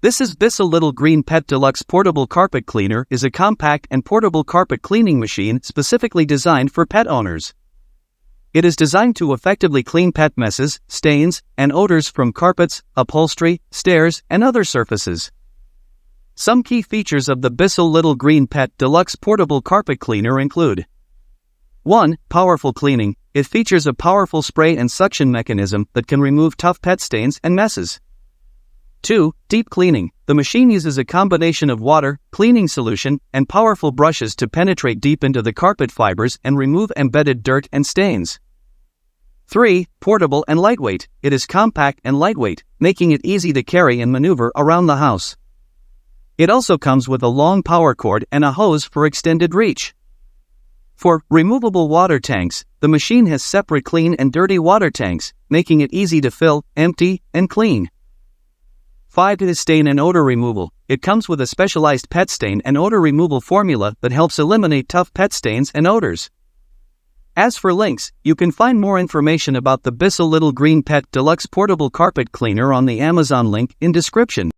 This is Bissell Little Green Pet Deluxe Portable Carpet Cleaner is a compact and portable carpet cleaning machine specifically designed for pet owners. It is designed to effectively clean pet messes, stains, and odors from carpets, upholstery, stairs, and other surfaces. Some key features of the Bissell Little Green Pet Deluxe Portable Carpet Cleaner include 1. Powerful cleaning. It features a powerful spray and suction mechanism that can remove tough pet stains and messes. 2. Deep cleaning. The machine uses a combination of water, cleaning solution, and powerful brushes to penetrate deep into the carpet fibers and remove embedded dirt and stains. 3. Portable and lightweight. It is compact and lightweight, making it easy to carry and maneuver around the house. It also comes with a long power cord and a hose for extended reach. 4. Removable water tanks. The machine has separate clean and dirty water tanks, making it easy to fill, empty, and clean. 5. It is stain and odor removal. It comes with a specialized pet stain and odor removal formula that helps eliminate tough pet stains and odors. As for links, you can find more information about the Bissell Little Green Pet Deluxe Portable Carpet Cleaner on the Amazon link in description.